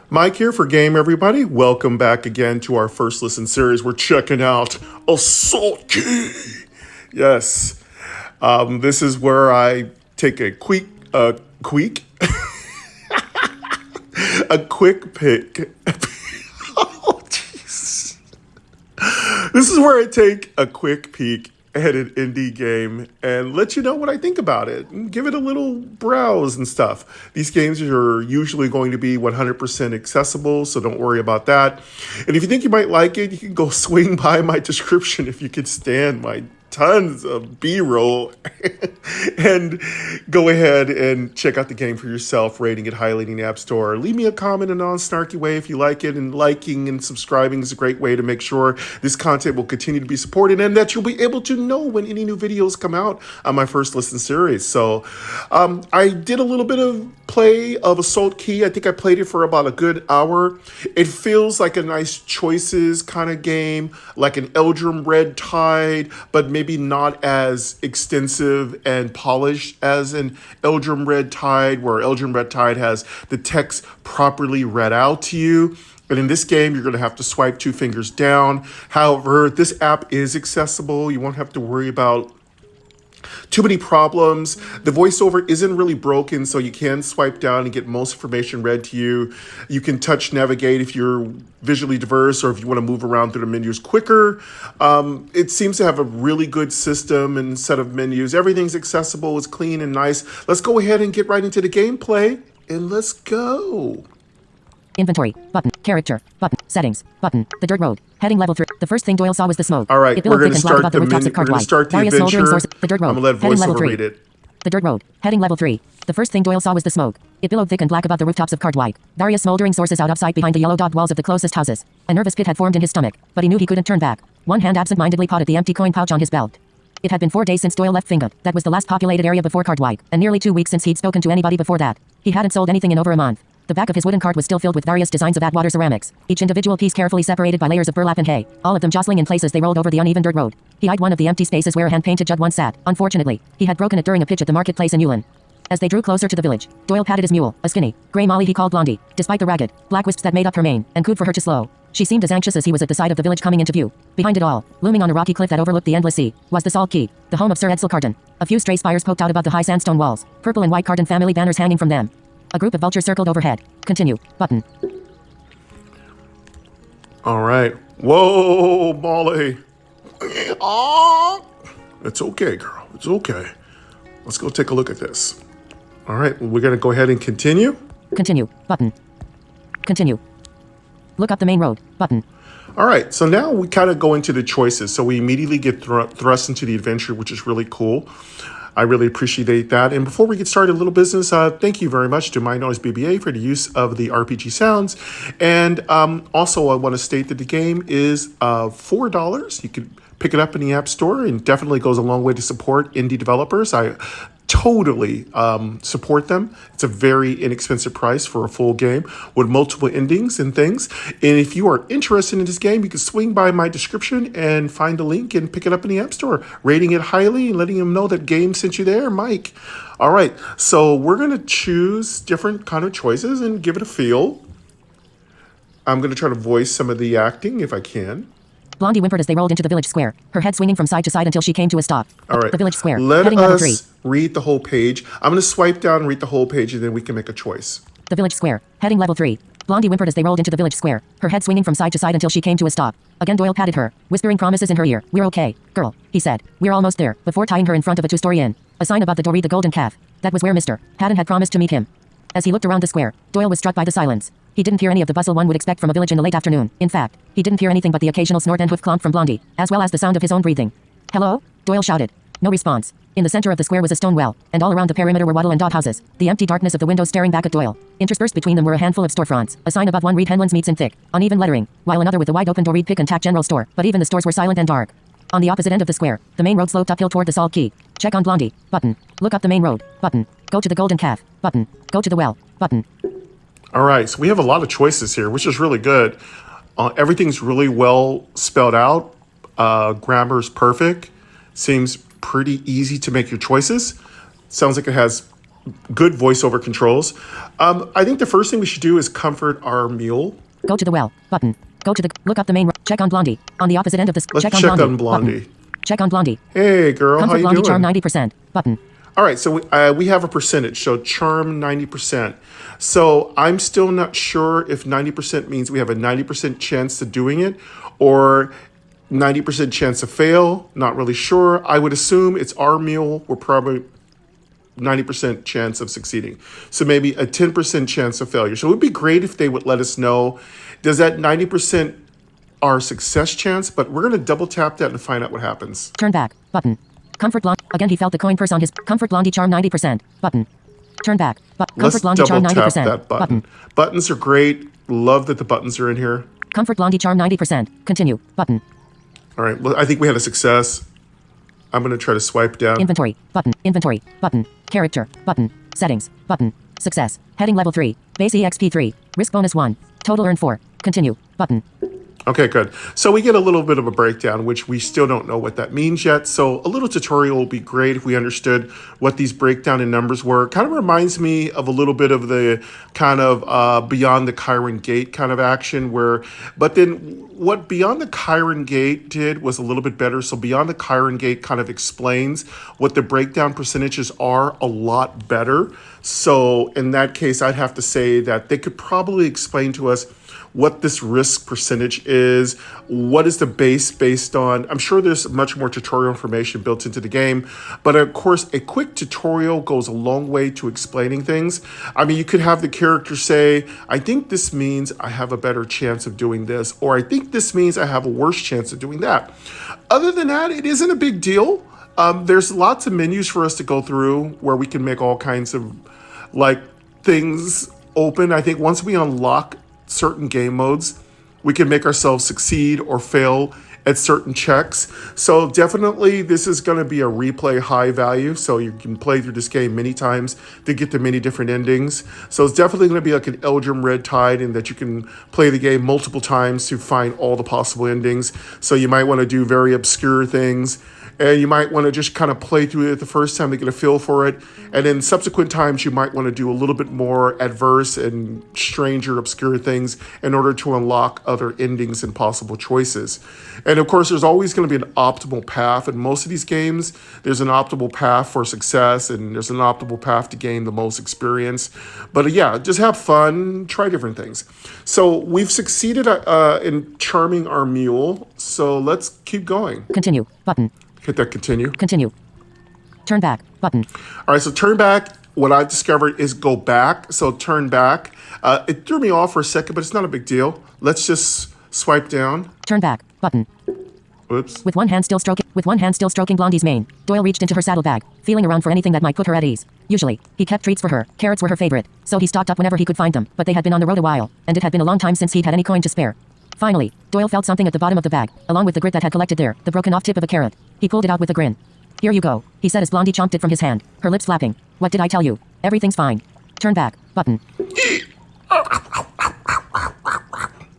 Mike here for Game Everybody. Welcome back again to our first listen series. We're checking out Assault Key. Yes, this is where I take a a quick pick. Oh, jeez. This is where I take a quick peek at an indie game and let you know what I think about it and give it a little browse and stuff. These games are usually going to be 100% accessible, so don't worry about that. And if you think you might like it, you can go swing by my description if you can stand my tons of B-roll and go ahead and check out the game for yourself, rating it highly in the App Store. Leave me a comment in a non-snarky way if you like it, and liking and subscribing is a great way to make sure this content will continue to be supported and that you'll be able to know when any new videos come out on my first listen series. So I did a little bit of play of Assault Key. I think I played it for about a good hour. It feels like a nice choices kind of game, like an Eldrum Red Tide, but maybe not as extensive and polished as an Eldrum Red Tide, where Eldrum Red Tide has the text properly read out to you. And in this game, you're going to have to swipe 2 fingers down. However, this app is accessible. You won't have to worry about too many problems. The voiceover isn't really broken, so you can swipe down and get most information read to you. You can touch navigate if you're visually diverse or if you want to move around through the menus quicker. It seems to have a really good system and set of menus. Everything's accessible, it's clean and nice. Let's go ahead and get right into the gameplay, and let's go. Inventory, button, character, button, settings, button, the dirt road, heading level 3. The first thing Doyle saw was the smoke. All right, we're going to start the rooftops of we're going to start the various adventure. smoldering sources. The dirt road, I'm going to let heading level voiceover 3. read it. The dirt road, heading level 3. The first thing Doyle saw was the smoke. It billowed thick and black above the rooftops of Cardwike. Various smoldering sources out of sight behind the yellow-daubed walls of the closest houses. A nervous pit had formed in his stomach, but he knew he couldn't turn back. One hand absent-mindedly pawed at the empty coin pouch on his belt. It had been 4 days since Doyle left Finga. That was the last populated area before Cardwike, and nearly 2 weeks since he'd spoken to anybody before that. He hadn't sold anything in over a month. The back of his wooden cart was still filled with various designs of Atwater ceramics, each individual piece carefully separated by layers of burlap and hay, all of them jostling in place as they rolled over the uneven dirt road. He eyed one of the empty spaces where a hand-painted jug once sat. Unfortunately, he had broken it during a pitch at the marketplace in Yulin. As they drew closer to the village, Doyle patted his mule, a skinny, gray Molly he called Blondie, despite the ragged, black wisps that made up her mane, and cooed for her to slow. She seemed as anxious as he was at the sight of the village coming into view. Behind it all, looming on a rocky cliff that overlooked the endless sea, was the Salt Key, the home of Sir Edsel Carden. A few stray spires poked out above the high sandstone walls, purple and white Carden family banners hanging from them. A group of vultures circled overhead. Continue. Button. All right. Whoa, Molly. Oh, it's okay, girl. It's okay. Let's go take a look at this. All right. We're going to go ahead and continue. Continue. Button. Continue. Look up the main road. Button. All right. So now we kind of go into the choices. So we immediately get thrust into the adventure, which is really cool. I really appreciate that. And before we get started, a little business, thank you very much to My Noise BBA for the use of the RPG sounds. And also, I want to state that the game is $4. You can pick it up in the App Store, and definitely goes a long way to support indie developers. I totally support them. It's a very inexpensive price for a full game with multiple endings and things. And if you are interested in this game, you can swing by my description and find the link and pick it up in the App Store, rating it highly and letting them know that game sent you there, Mike. All right, so we're going to choose different kind of choices and give it a feel. I'm going to try to voice some of the acting if I can. Blondie whimpered as they rolled into the village square, her head swinging from side to side until she came to a stop. All right. The village square. Let heading level 3. us read the whole page. I'm going to swipe down and read the whole page, and then we can make a choice. The village square. Heading level 3. Blondie whimpered as they rolled into the village square, her head swinging from side to side until she came to a stop. Again Doyle patted her, whispering promises in her ear. We're okay, girl, he said. We're almost there, before tying her in front of a 2-story inn. A sign above the door read the Golden Calf. That was where Mr. Haddon had promised to meet him. As he looked around the square, Doyle was struck by the silence. He didn't hear any of the bustle one would expect from a village in the late afternoon. In fact, he didn't hear anything but the occasional snort and hoof clomp from Blondie, as well as the sound of his own breathing. Hello? Doyle shouted. No response. In the center of the square was a stone well, and all around the perimeter were wattle and dot houses, the empty darkness of the windows staring back at Doyle. Interspersed between them were a handful of storefronts. A sign above one read Henlon's Meats in thick, uneven lettering, while another with a wide open door read Pick and Tack General Store, but even the stores were silent and dark. On the opposite end of the square, the main road sloped uphill toward the Salt Key. Check on Blondie. Button. Look up the main road. Button. Go to the Golden Calf. Button. Go to the well. Button. All right, so we have a lot of choices here, which is really good. Everything's really well spelled out. Grammar's perfect. Seems pretty easy to make your choices. Sounds like it has good voiceover controls. I think the first thing we should do is comfort our mule. Go to the well. Button. Go to the... Look up the main... Check on Blondie. On the opposite end of this... Let's check check on Blondie. Button. Check on Blondie. Hey, girl, Comfort how you Blondie doing? charm 90%. Button. All right, so we have a percentage. So charm 90%. So I'm still not sure if 90% means we have a 90% chance of doing it or 90% chance to fail. Not really sure. I would assume it's our mule. We're probably 90% chance of succeeding. So maybe a 10% chance of failure. So it would be great if they would let us know, does that 90% our success chance? But we're going to double tap that and find out what happens. Turn back. Button. Comfort Blondie. Again, he felt the coin purse on his... Comfort Blondie charm 90%. Button. Turn back. Comfort Let's Blondie charm double 90%. tap that button. Buttons are great. Love that the buttons are in here. Comfort Blondie charm 90%. Continue. Button. All right, well, I think we had a success. I'm going to try to swipe down. Inventory. Button. Inventory. Button. Character. Button. Settings. Button. Success. Heading level 3. Base EXP 3. Risk bonus 1. Total earn 4. Continue. Button. Okay, good. So we get a little bit of a breakdown, which we still don't know what that means yet. So a little tutorial would be great if we understood what these breakdown in numbers were. Kind of reminds me of a little bit of the kind of Beyond the Chiron Gate kind of action but then what Beyond the Chiron Gate did was a little bit better. So Beyond the Chiron Gate kind of explains what the breakdown percentages are a lot better. So in that case, I'd have to say that they could probably explain to us what this risk percentage is, what is the base based on. I'm sure there's much more tutorial information built into the game, but of course, a quick tutorial goes a long way to explaining things. I mean, you could have the character say, I think this means I have a better chance of doing this, or I think this means I have a worse chance of doing that. Other than that, it isn't a big deal. There's lots of menus for us to go through where we can make all kinds of things open. I think once we unlock certain game modes, we can make ourselves succeed or fail at certain checks. So definitely this is going to be a replay high value. So you can play through this game many times to get to many different endings. So it's definitely going to be like an Eldrum Red Tide in that you can play the game multiple times to find all the possible endings. So you might want to do very obscure things, and you might want to just kind of play through it the first time to get a feel for it. And then subsequent times, you might want to do a little bit more adverse and stranger, obscure things in order to unlock other endings and possible choices. And of course, there's always going to be an optimal path. In most of these games, there's an optimal path for success, and there's an optimal path to gain the most experience. But yeah, just have fun, try different things. So we've succeeded in charming our mule. So let's keep going. Continue. Button. Hit that continue. Continue. Turn back. Button. All right, so turn back. What I've discovered is go back. So turn back. It threw me off for a second, but it's not a big deal. Let's just swipe down. Turn back. Button. Oops. With one hand still stroking Blondie's mane, Doyle reached into her saddlebag, feeling around for anything that might put her at ease. Usually, he kept treats for her. Carrots were her favorite, so he stocked up whenever he could find them, but they had been on the road a while, and it had been a long time since he'd had any coin to spare. Finally, Doyle felt something at the bottom of the bag, along with the grit that had collected there, the broken off tip of a carrot. He pulled it out with a grin. Here you go, he said as Blondie chomped it from his hand, her lips flapping. What did I tell you? Everything's fine. Turn back. Button.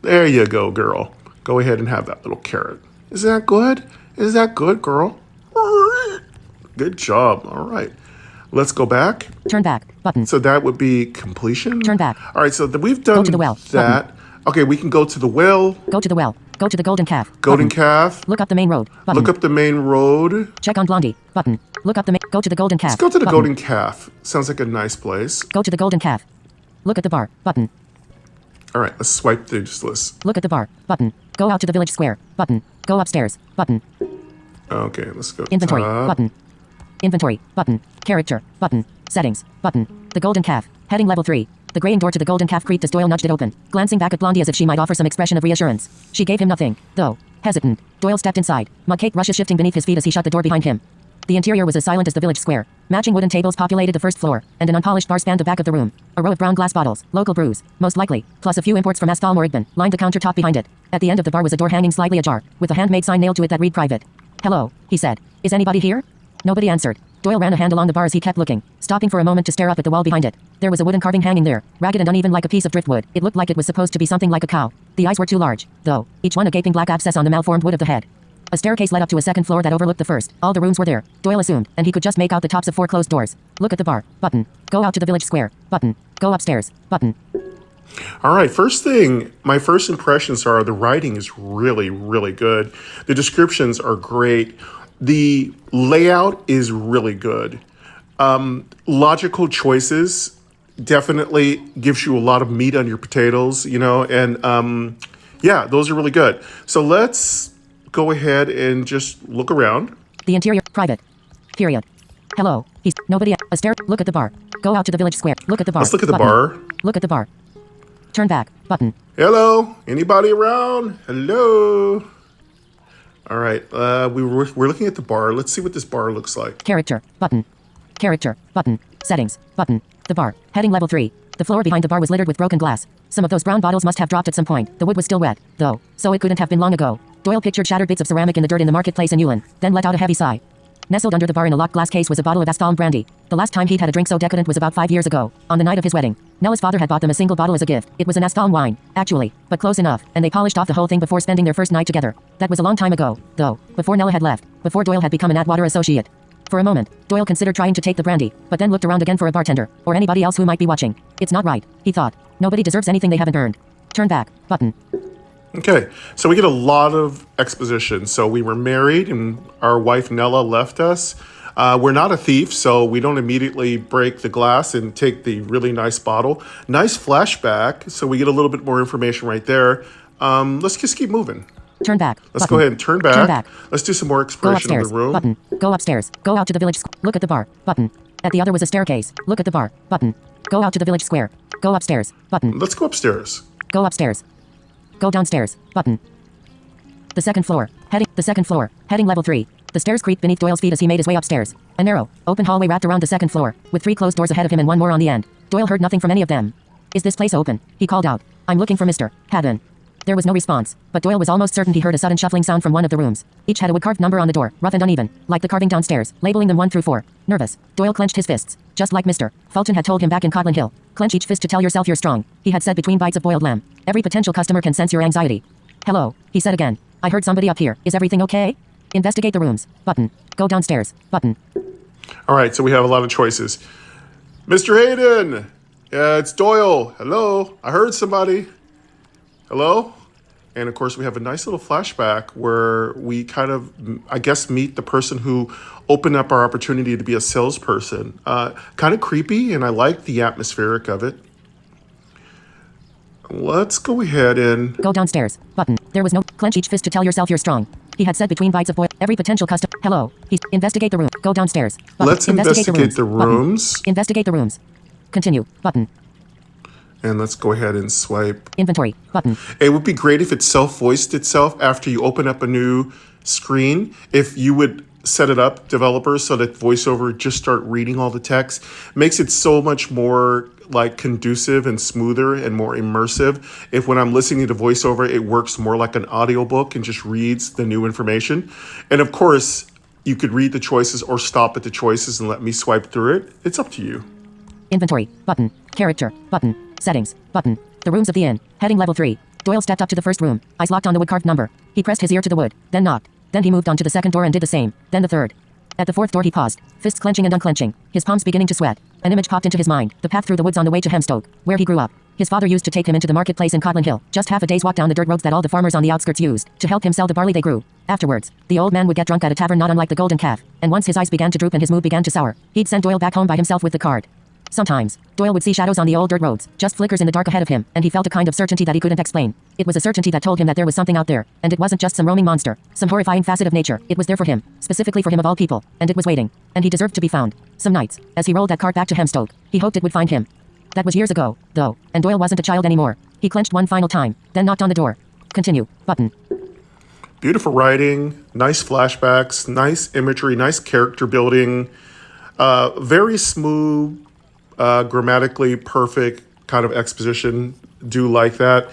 There you go, girl. Go ahead and have that little carrot. Is that good? Is that good, girl? Good job. All right. Let's go back. Turn back. Button. So that would be completion. Turn back. All right, so we've done Go to the well. that. Button. Okay, we can go to the well. Go to the well. Go to the golden calf. Golden Button. calf. Look up the main road. Button. Look up the main road. Check on Blondie. Button. Look up the go to the golden calf. Let's go to the Button. golden calf. Sounds like a nice place. Go to the golden calf. Look at the bar. Button. All right, let's swipe through this list. Look at the bar. Button. Go out to the village square. Button. Go upstairs. Button. Okay, let's go. Inventory. Top. Button. Inventory. Button. Character. Button. Settings. Button. The golden calf. Heading level 3. The graying door to the golden calf creaked as Doyle nudged it open, glancing back at Blondie as if she might offer some expression of reassurance. She gave him nothing, though. Hesitant, Doyle stepped inside, mud cake rushes shifting beneath his feet as he shut the door behind him. The interior was as silent as the village square. Matching wooden tables populated the first floor, and an unpolished bar spanned the back of the room. A row of brown glass bottles, local brews, most likely, plus a few imports from Astal Morigban, lined the countertop behind it. At the end of the bar was a door hanging slightly ajar, with a handmade sign nailed to it that read private. Hello, he said. Is anybody here? Nobody answered. Doyle ran a hand along the bar as he kept looking, stopping for a moment to stare up at the wall behind it. There was a wooden carving hanging there, ragged and uneven like a piece of driftwood. It looked like it was supposed to be something like a cow. The eyes were too large, though, each one a gaping black abscess on the malformed wood of the head. A staircase led up to a second floor that overlooked the first. All the rooms were there, Doyle assumed, and he could just make out the tops of 4 closed doors. Look at the bar. Button. Go out to the village square. Button. Go upstairs. Button. All right, first thing, my first impressions are the writing is really, really good. The descriptions are great. The layout is really good. Logical choices definitely gives you a lot of meat on your potatoes, and yeah, those are really good. So let's go ahead and just look around. The interior, private. Period. Hello. He's nobody. A stair. Look at the bar. Go out to the village square. Look at the bar. Let's look at the Button. bar. Look at the bar. Turn back. Button. Hello, anybody around? Hello. All right, we're looking at the bar. Let's see what this bar looks like. Character. Button. Character. Button. Settings. Button. The bar. Heading level 3. The floor behind the bar was littered with broken glass. Some of those brown bottles must have dropped at some point. The wood was still wet, though, so it couldn't have been long ago. Doyle pictured shattered bits of ceramic in the dirt in the marketplace in Ewan, then let out a heavy sigh. Nestled under the bar in a locked glass case was a bottle of Astalm brandy. The last time he'd had a drink so decadent was about 5 years ago, on the night of his wedding. Nella's father had bought them a single bottle as a gift. It was an Astalm wine, actually, but close enough, and they polished off the whole thing before spending their first night together. That was a long time ago, though, before Nella had left, before Doyle had become an Atwater associate. For a moment, Doyle considered trying to take the brandy, but then looked around again for a bartender, or anybody else who might be watching. It's not right, he thought. Nobody deserves anything they haven't earned. Turn back. Button. Okay, so we get a lot of exposition. So we were married and our wife Nella left us. We're not a thief, so we don't immediately break the glass and take the really nice bottle. Nice flashback, so we get a little bit more information right there. Let's just keep moving. Turn back. Let's Button. go ahead and turn back. Turn back. Let's do some more Go exploration of upstairs. the room. Button. Go upstairs. Go out to the village square. Look at the bar. Button. At the other was a staircase. Look at the bar. Button. Go out to the village square. Go upstairs. Button. Let's go upstairs. Go upstairs. Go downstairs. Button. The second floor. Heading level 3. The stairs creaked beneath Doyle's feet as he made his way upstairs. A narrow, open hallway wrapped around the second floor, with 3 closed doors ahead of him and 1 more on the end. Doyle heard nothing from any of them. Is this place open? He called out. I'm looking for Mr. Haddon. There was no response, but Doyle was almost certain he heard a sudden shuffling sound from one of the rooms. Each had a wood-carved number on the door, rough and uneven, like the carving downstairs, labeling them 1 through 4. Nervous, Doyle clenched his fists, just like Mr. Fulton had told him back in Codlin Hill. Clench each fist to tell yourself you're strong, he had said between bites of boiled lamb. Every potential customer can sense your anxiety. Hello, he said again. I heard somebody up here. Is everything okay? Investigate the rooms. Button. Go downstairs. Button. All right, so we have a lot of choices. Mr. Hayden! Yeah, it's Doyle. Hello? I heard somebody. Hello? And of course, we have a nice little flashback where we kind of, I guess, meet the person who opened up our opportunity to be a salesperson. Kind of creepy, and I like the atmospheric of it. Let's go ahead and... Go downstairs. Button. There was no... Clench each fist to tell yourself you're strong. He had said between bites of boil. Every potential customer... Hello. Investigate the room. Go downstairs. Button. Let's investigate the rooms. Button. Investigate the rooms. Continue. Button. And let's go ahead and swipe. Inventory. Button. It would be great if it self-voiced itself after you open up a new screen. If you would set it up, developers, so that Voiceover just start reading all the text. Makes it so much more like conducive and smoother and more immersive. If when I'm listening to Voiceover, it works more like an audiobook and just reads the new information. And of course, you could read the choices or stop at the choices and let me swipe through it. It's up to you. Inventory. Button. Character. Button. Settings. Button. The rooms of the inn. Heading level 3. Doyle stepped up to the first room. Eyes locked on the wood-carved number. He pressed his ear to the wood, then knocked. Then he moved on to the second door and did the same. Then the third. At the fourth door he paused, fists clenching and unclenching, his palms beginning to sweat. An image popped into his mind, the path through the woods on the way to Hemstoke, where he grew up. His father used to take him into the marketplace in Codlin Hill, just half a day's walk down the dirt roads that all the farmers on the outskirts used, to help him sell the barley they grew. Afterwards, the old man would get drunk at a tavern not unlike the Golden Calf, and once his eyes began to droop and his mood began to sour, he'd send Doyle back home by himself with the card. Sometimes, Doyle would see shadows on the old dirt roads, just flickers in the dark ahead of him, and he felt a kind of certainty that he couldn't explain. It was a certainty that told him that there was something out there, and it wasn't just some roaming monster, some horrifying facet of nature. It was there for him, specifically for him of all people, and it was waiting, and he deserved to be found. Some nights, as he rolled that cart back to Hemstoke, he hoped it would find him. That was years ago, though, and Doyle wasn't a child anymore. He clenched one final time, then knocked on the door. Continue. Button. Beautiful writing, nice flashbacks, nice imagery, nice character building, very smooth, grammatically perfect kind of exposition. Do like that.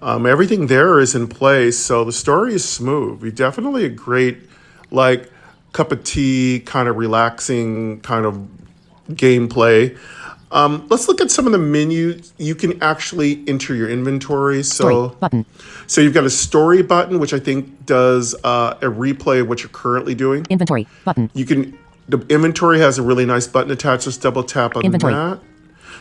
Everything there is in place, so the story is smooth. Definitely a great, like, cup of tea, kind of relaxing kind of gameplay. Let's look at some of the menus. You can actually enter your inventory. Story button. So you've got a story button, which I think does a replay of what you're currently doing. Inventory button. The inventory has a really nice button attached. Just double tap on Inventory. that.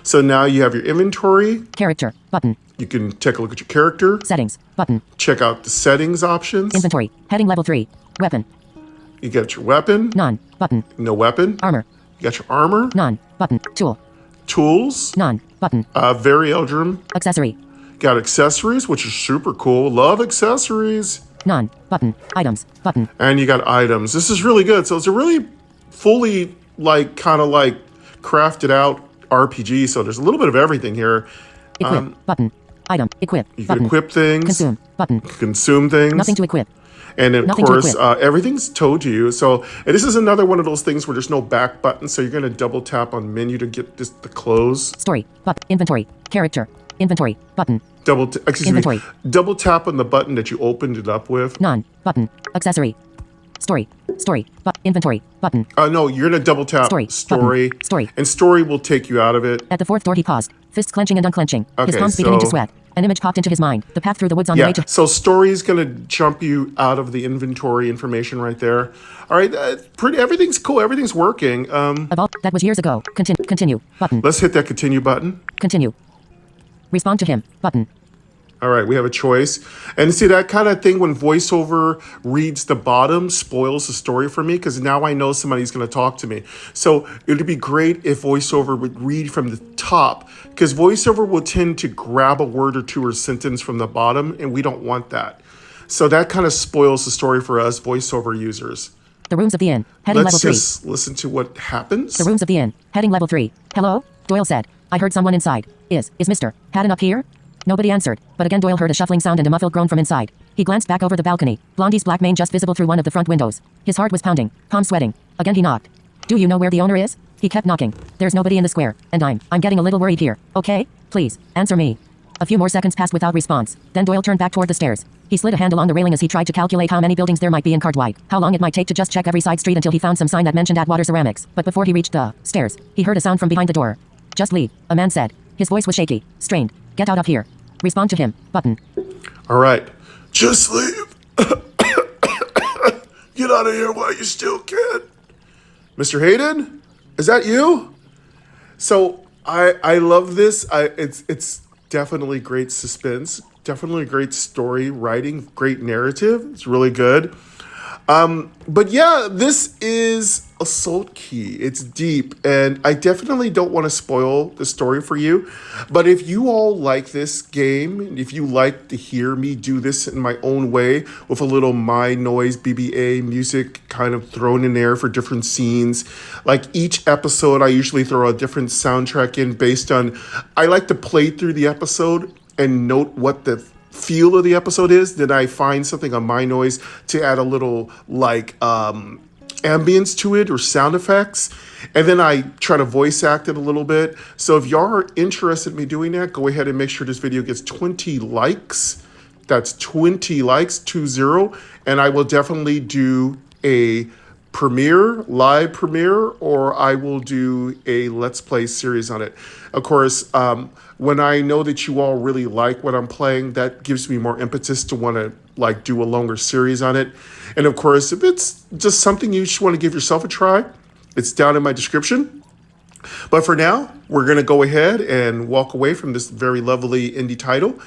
So now you have your inventory. Character button. You can take a look at your character. Settings button. Check out the settings options. Inventory. Heading level 3. Weapon. You got your weapon. None button. No weapon. Armor. You got your armor. None button. Tool. Tools. None button. Very Eldrum. Accessory. Got accessories, which is super cool. Love accessories. None button. Items button. And you got items. This is really good. So it's a really fully kind of crafted out RPG. So there's a little bit of everything here. Equip button. Item. Equip You button. can equip things. Consume button. Consume things. Nothing to equip. And then, of Nothing to course, equip. everything's towed to you. So, and this is another one of those things where there's no back button. So you're going to double tap on menu to get this to close. Story but inventory. Character. Inventory button. Inventory. Double tap on the button that you opened it up with. None button. Accessory. Story. Story but inventory button. No, you're going to double tap Story. story. Button. Story. And story will take you out of it. At the fourth door he paused, fists clenching and unclenching. His Okay, palms beginning to so- sweat. An image popped into his mind. The path through the woods on the way Yeah, to... so story's going to jump you out of the inventory information right there. All right, everything's cool. Everything's working. That was years ago. Continue. Button. Let's hit that continue button. Continue. Respond to him. Button. All right, we have a choice. And see, that kind of thing when voiceover reads the bottom spoils the story for me because now I know somebody's going to talk to me. So it would be great if voiceover would read from the top because voiceover will tend to grab a word or two or sentence from the bottom, and we don't want that. So that kind of spoils the story for us voiceover users. The rooms of the inn. Heading Let's level 3. just listen to what happens. The rooms of the inn. Heading level 3. Hello? Doyle said. I heard someone inside. Is Mr. Haddon up here? Nobody answered, but again Doyle heard a shuffling sound and a muffled groan from inside. He glanced back over the balcony, Blondie's black mane just visible through one of the front windows. His heart was pounding, palms sweating. Again he knocked. Do you know where the owner is? He kept knocking. There's nobody in the square, and I'm getting a little worried here. Okay? Please, answer me. A few more seconds passed without response. Then Doyle turned back toward the stairs. He slid a hand along the railing as he tried to calculate how many buildings there might be in Cardwide, how long it might take to just check every side street until he found some sign that mentioned Atwater Ceramics. But before he reached the stairs, he heard a sound from behind the door. Just leave, a man said. His voice was shaky, strained. Get out of here. Respond to him. Button. All right. Just leave. Get out of here while you still can. Mr. Hayden? Is that you? So I love this. It's definitely great suspense. Definitely great story writing. Great narrative. It's really good. But yeah, this is Assault Key. It's deep, and I definitely don't want to spoil the story for you. But if you all like this game, and if you like to hear me do this in my own way with a little My Noise BBA music kind of thrown in there for different scenes, like each episode, I usually throw a different soundtrack in based on, I like to play through the episode and note what the feel of the episode is. Then I find something on My Noise to add a little ambience to it or sound effects, and then I try to voice act it a little bit. So if y'all are interested in me doing that, go ahead and make sure this video gets 20 likes. That's 20 likes, 20, and I will definitely do a live premiere, or I will do a Let's Play series on it. Of course, when I know that you all really like what I'm playing, that gives me more impetus to want to do a longer series on it. And of course, if it's just something you just want to give yourself a try, it's down in my description. But for now, we're going to go ahead and walk away from this very lovely indie title.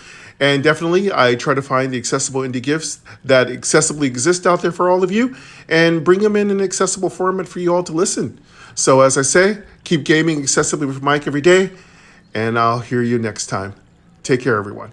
And definitely, I try to find the accessible indie gifts that accessibly exist out there for all of you and bring them in an accessible format for you all to listen. So as I say, keep gaming accessibly with Mike every day, and I'll hear you next time. Take care, everyone.